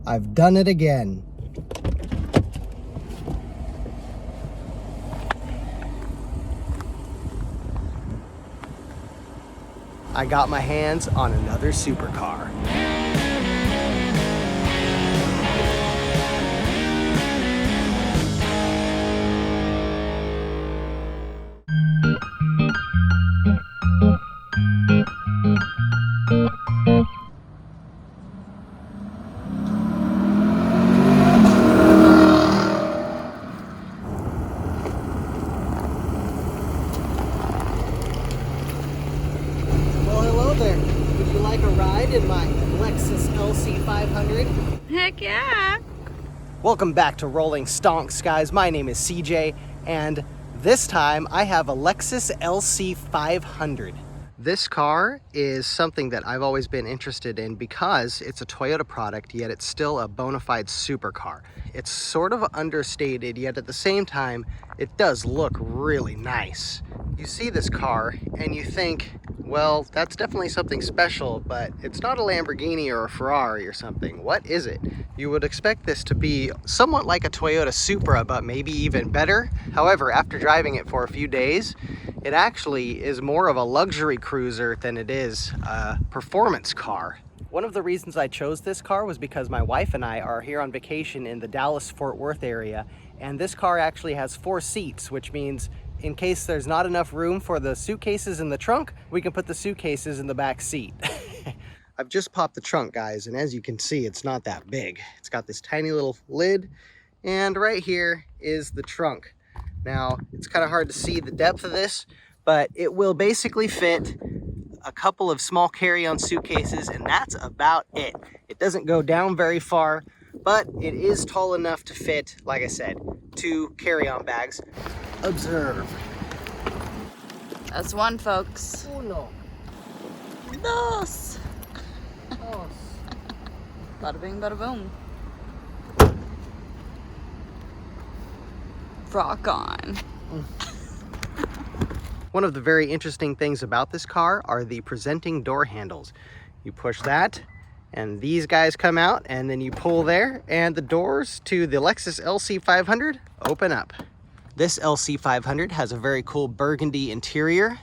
I've done it again. I got my hands on another supercar. Would you like a ride in my Lexus LC 500? Heck yeah! Welcome back to Rolling Stonks, guys. My name is CJ, and this time I have a Lexus LC 500. This car is something that I've always been interested in because it's a Toyota product, yet it's still a bona fide supercar. It's sort of understated, yet at the same time, it does look really nice. You see this car and you think, well, that's definitely something special, but it's not a Lamborghini or a Ferrari or something. What is it? You would expect this to be somewhat like a Toyota Supra, but maybe even better. However, after driving it for a few days, it actually is more of a luxury cruiser than it is a performance car. One of the reasons I chose this car was because my wife and I are here on vacation in the Dallas-Fort Worth area, and this car actually has 4 seats, which means in case there's not enough room for the suitcases in the trunk, we can put the suitcases in the back seat. I've just popped the trunk, guys, and as you can see, it's not that big. It's got this tiny little lid, and right here is the trunk. Now, it's kind of hard to see the depth of this, but it will basically fit a couple of small carry-on suitcases, and that's about it. It doesn't go down very far, but it is tall enough to fit, like I said, 2 carry-on bags. Observe. That's one, folks. Uno. Dos. Dos. Bada bing, bada boom. Rock on. One of the very interesting things about this car are the presenting door handles. You push that, and these guys come out, and then you pull there, and the doors to the Lexus LC 500 open up. This LC 500 has a very cool burgundy interior,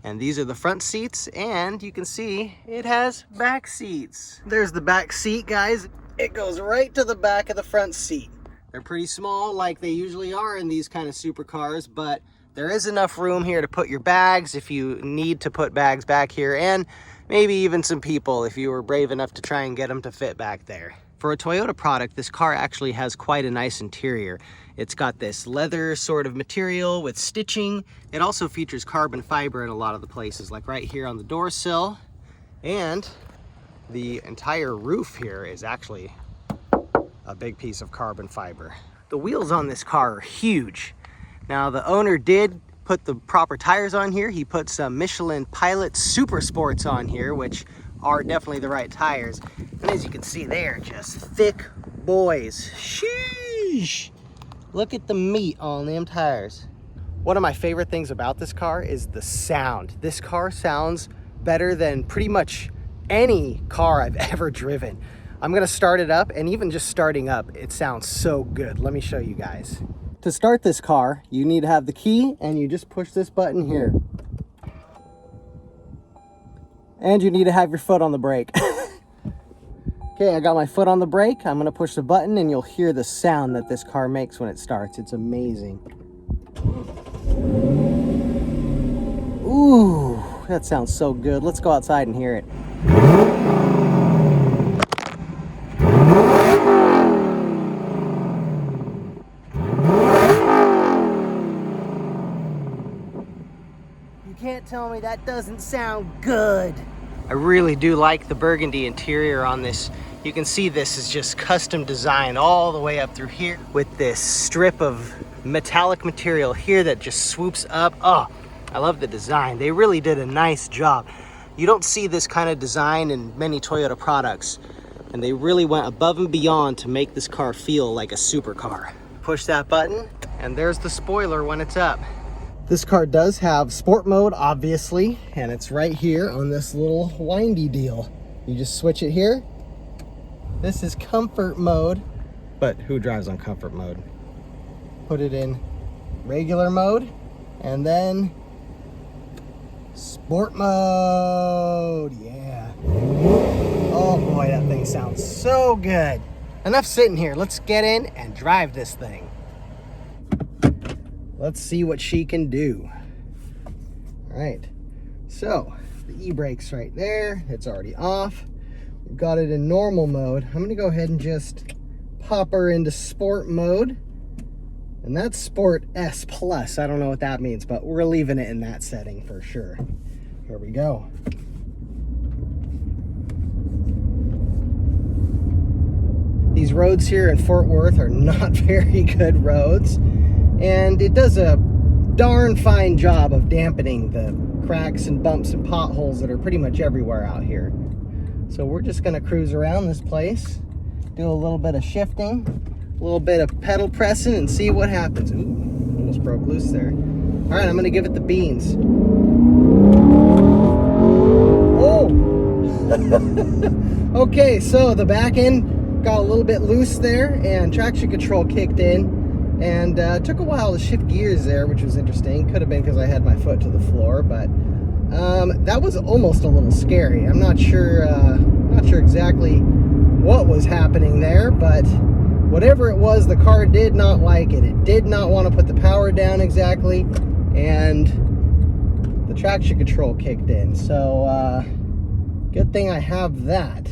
and these are the front seats, and you can see it has back seats. There's the back seat, guys. It goes right to the back of the front seat. They're pretty small, like they usually are in these kind of supercars, but there is enough room here to put your bags if you need to put bags back here, and maybe even some people if you were brave enough to try and get them to fit back there. For a Toyota product, this car actually has quite a nice interior. It's got this leather sort of material with stitching. It also features carbon fiber in a lot of the places, like right here on the door sill. And the entire roof here is actually a big piece of carbon fiber. The wheels on this car are huge. Now, the owner did put the proper tires on here. He put some Michelin Pilot Super Sports on here, which are definitely the right tires. And as you can see, they're just thick boys. Sheesh! Look at the meat on them tires. One of my favorite things about this car is the sound. This car sounds better than pretty much any car I've ever driven. I'm gonna start it up, and even just starting up, it sounds so good. Let me show you guys. To start this car, you need to have the key, and you just push this button here. And you need to have your foot on the brake. Okay, I got my foot on the brake. I'm gonna push the button, and you'll hear the sound that this car makes when it starts. It's amazing. Ooh, that sounds so good. Let's go outside and hear it. You can't tell me that doesn't sound good. I really do like the burgundy interior on this. You can see this is just custom designed all the way up through here with this strip of metallic material here that just swoops up. Oh, I love the design. They really did a nice job. You don't see this kind of design in many Toyota products, and they really went above and beyond to make this car feel like a supercar. Push that button, and there's the spoiler when it's up. This car does have sport mode, obviously, and it's right here on this little windy deal. You just switch it here, This is comfort mode, but who drives on comfort mode? Put it in regular mode, and then sport mode. Yeah. Oh boy, that thing sounds so good. Enough sitting here. Let's get in and drive this thing. Let's see what she can do. All right. So the e-brake's right there. It's already off. We've got it in normal mode. I'm gonna go ahead and just pop her into sport mode. And that's Sport S Plus. I don't know what that means, but we're leaving it in that setting for sure. Here we go. These roads here in Fort Worth are not very good roads, and it does a darn fine job of dampening the cracks and bumps and potholes that are pretty much everywhere out here. So we're just gonna cruise around this place, do a little bit of shifting, a little bit of pedal pressing, and see what happens. Ooh, almost broke loose there. All right, I'm gonna give it the beans. Oh! Okay, so the back end got a little bit loose there, and traction control kicked in, and took a while to shift gears there, which was interesting. Could have been because I had my foot to the floor, but that was almost a little scary. I'm not sure exactly what was happening there, but whatever it was, the car did not like it. It did not want to put the power down exactly, and the traction control kicked in. So good thing I have that.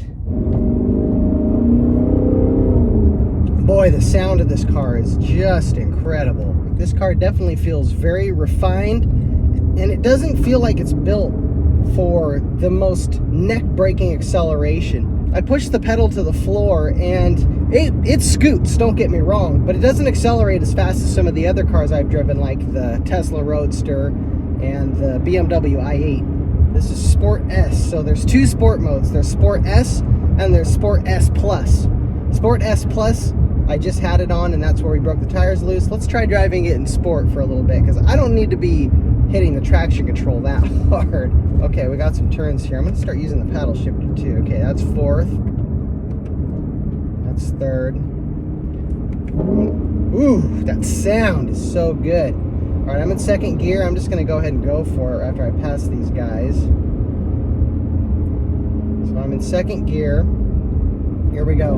Boy, the sound of this car is just incredible. This car definitely feels very refined, and it doesn't feel like it's built for the most neck-breaking acceleration. I push the pedal to the floor, and it scoots, don't get me wrong, but it doesn't accelerate as fast as some of the other cars I've driven, like the Tesla Roadster and the BMW i8. This is Sport S, so there's two sport modes. There's Sport S and there's Sport S Plus. Sport S Plus, I just had it on, and that's where we broke the tires loose. Let's try driving it in sport for a little bit, because I don't need to be hitting the traction control that hard. Okay, we got some turns here. I'm going to start using the paddle shifter too. Okay, that's fourth. That's third. Ooh, that sound is so good. All right, I'm in second gear. I'm just going to go ahead and go for it after I pass these guys. So I'm in second gear. Here we go.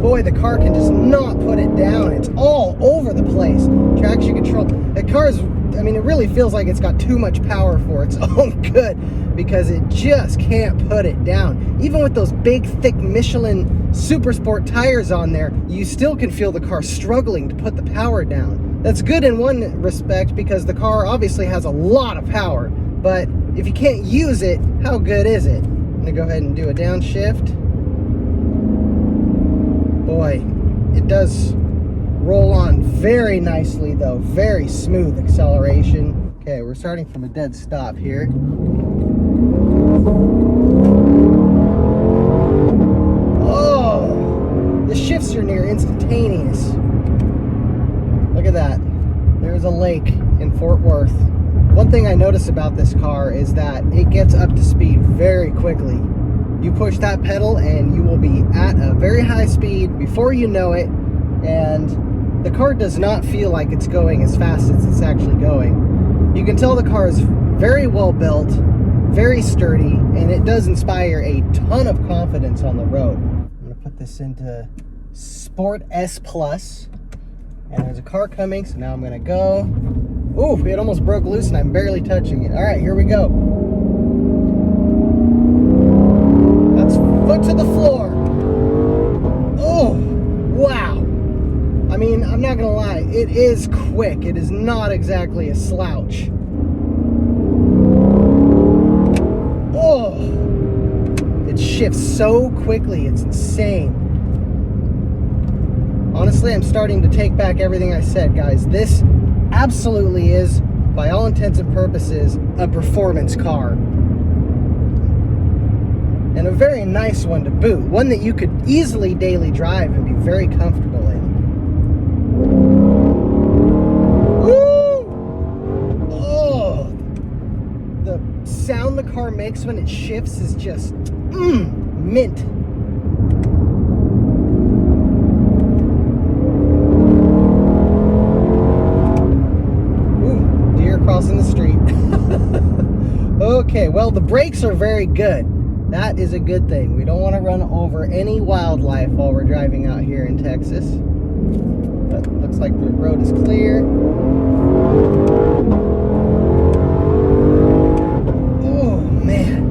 Boy, the car can just not put it down. It's all over the place. Traction control. The car's, I mean, it really feels like it's got too much power for its own good, because it just can't put it down. Even with those big, thick Michelin Super Sport tires on there, you still can feel the car struggling to put the power down. That's good in one respect, because the car obviously has a lot of power, but if you can't use it, how good is it? I'm gonna go ahead and do a downshift. Boy, it does roll on very nicely though, very smooth acceleration. Okay, we're starting from a dead stop here. Oh, the shifts are near instantaneous. Look at that. There's a lake in Fort Worth. One thing I notice about this car is that it gets up to speed very quickly. You push that pedal and you will be at a very high speed before you know it, and the car does not feel like it's going as fast as it's actually going. You can tell the car is very well built, very sturdy, and it does inspire a ton of confidence on the road. I'm gonna put this into Sport S Plus, and there's a car coming, so now I'm gonna go. Ooh, it almost broke loose and I'm barely touching it. All right, here we go. Foot to the floor. Oh, wow. I mean, I'm not gonna lie, it is quick. It is not exactly a slouch. Oh, it shifts so quickly, it's insane. Honestly, I'm starting to take back everything I said, guys. This absolutely is, by all intents and purposes, a performance car. And a very nice one to boot. One that you could easily daily drive and be very comfortable in. Woo! Oh! The sound the car makes when it shifts is just, mint. Ooh, deer crossing the street. Okay, well, the brakes are very good. That is a good thing. We don't want to run over any wildlife while we're driving out here in Texas. But looks like the road is clear. Oh, man.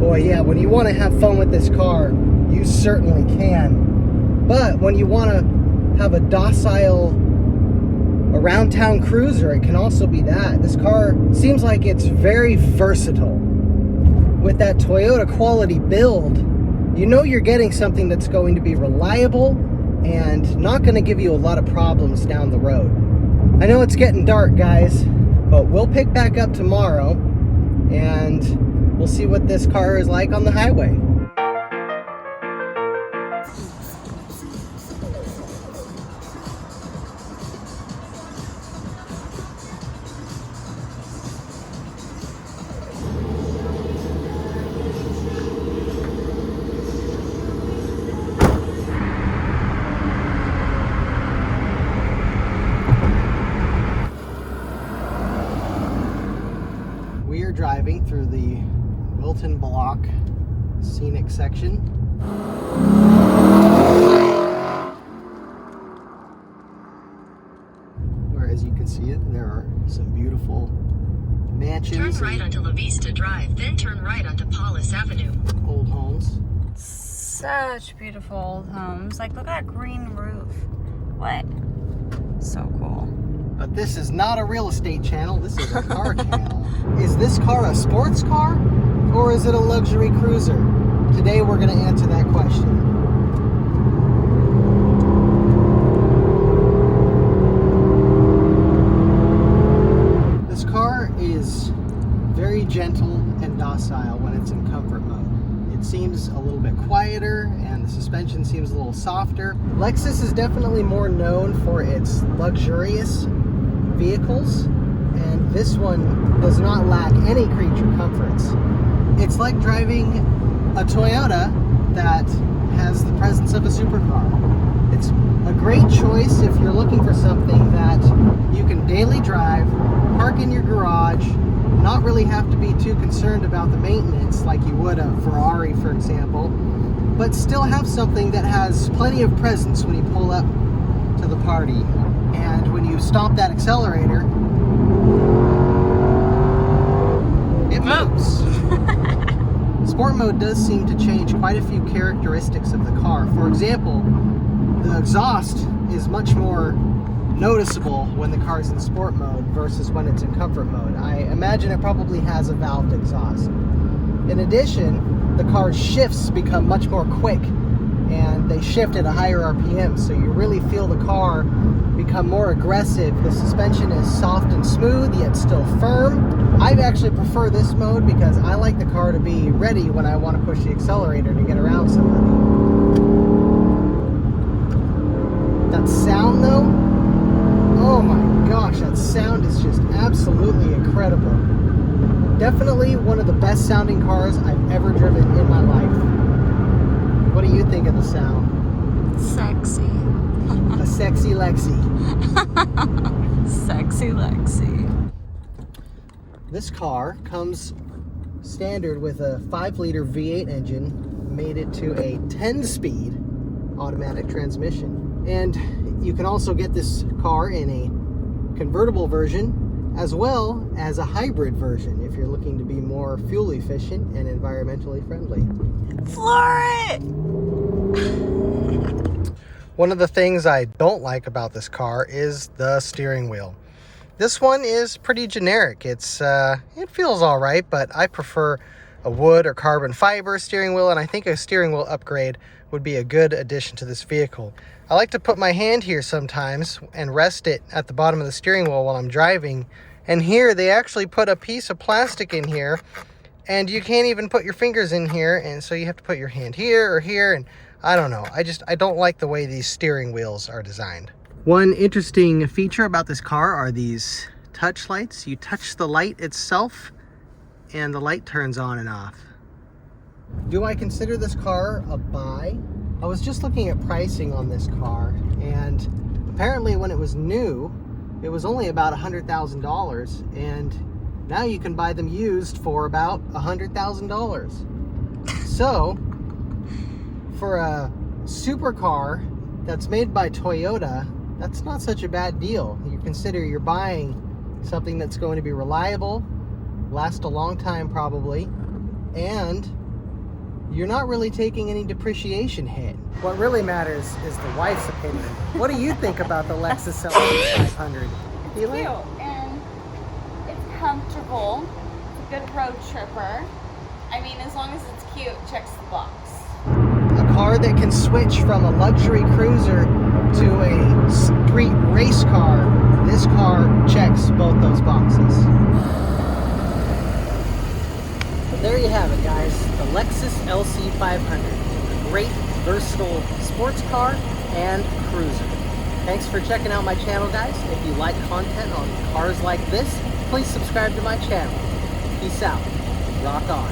Boy, yeah, when you want to have fun with this car, you certainly can. But when you want to have a docile around town cruiser, it can also be that. This car seems like it's very versatile. With that Toyota quality build, you know you're getting something that's going to be reliable and not going to give you a lot of problems down the road. I know it's getting dark, guys, but we'll pick back up tomorrow and we'll see what this car is like on the highway. We are driving through the Wilton Block scenic section. Where, as you can see it, there are some beautiful mansions. Turn right onto La Vista Drive, then turn right onto Paulus Avenue. Old homes. Such beautiful old homes. Like, look at that green roof. What? So cool. But this is not a real estate channel, this is a car channel. Is this car a sports car or is it a luxury cruiser? Today we're going to answer that question. This car is very gentle and docile when it's in comfort mode. It seems a little bit quieter and the suspension seems a little softer. Lexus is definitely more known for its luxurious vehicles, and this one does not lack any creature comforts. It's like driving a Toyota that has the presence of a supercar. It's a great choice if you're looking for something that you can daily drive, park in your garage, not really have to be too concerned about the maintenance like you would a Ferrari, for example, but still have something that has plenty of presence when you pull up to the party. And when you stomp that accelerator, it moves. Sport mode does seem to change quite a few characteristics of the car. For example, the exhaust is much more noticeable when the car's in sport mode versus when it's in comfort mode. I imagine it probably has a valved exhaust. In addition, the car's shifts become much more quick and they shift at a higher RPM, so you really feel the car become more aggressive. The suspension is soft and smooth, yet still firm. I actually prefer this mode because I like the car to be ready when I want to push the accelerator to get around somebody. That sound though, oh my gosh, that sound is just absolutely incredible. Definitely one of the best sounding cars I've ever driven in my life. What do you think of the sound? Sexy. A sexy Lexi. Sexy Lexi. This car comes standard with a 5-liter V8 engine, made it to a 10-speed automatic transmission. And you can also get this car in a convertible version as well as a hybrid version if you're looking to be more fuel efficient and environmentally friendly. Floor it! One of the things I don't like about this car is the steering wheel. This one is pretty generic. It feels all right, but I prefer a wood or carbon fiber steering wheel, and I think a steering wheel upgrade would be a good addition to this vehicle. I like to put my hand here sometimes and rest it at the bottom of the steering wheel while I'm driving, and here they actually put a piece of plastic in here, and you can't even put your fingers in here, and so you have to put your hand here or here, and I don't know. I don't like the way these steering wheels are designed. One interesting feature about this car are these touch lights. You touch the light itself and the light turns on and off. Do I consider this car a buy? I was just looking at pricing on this car, and apparently when it was new, it was only about $100,000, and now you can buy them used for about $100,000. So, for a supercar that's made by Toyota, that's not such a bad deal. You consider you're buying something that's going to be reliable, last a long time probably, and you're not really taking any depreciation hit. What really matters is the wife's opinion. What do you think about the Lexus LC 500? Cute and it's comfortable. It's a good road tripper. I mean, as long as it's cute, it checks the box. A car that can switch from a luxury cruiser to a street race car. This car checks both those boxes. But there you have it, guys. The Lexus LC 500. A great, versatile sports car and cruiser. Thanks for checking out my channel, guys. If you like content on cars like this, please subscribe to my channel. Peace out. Rock on.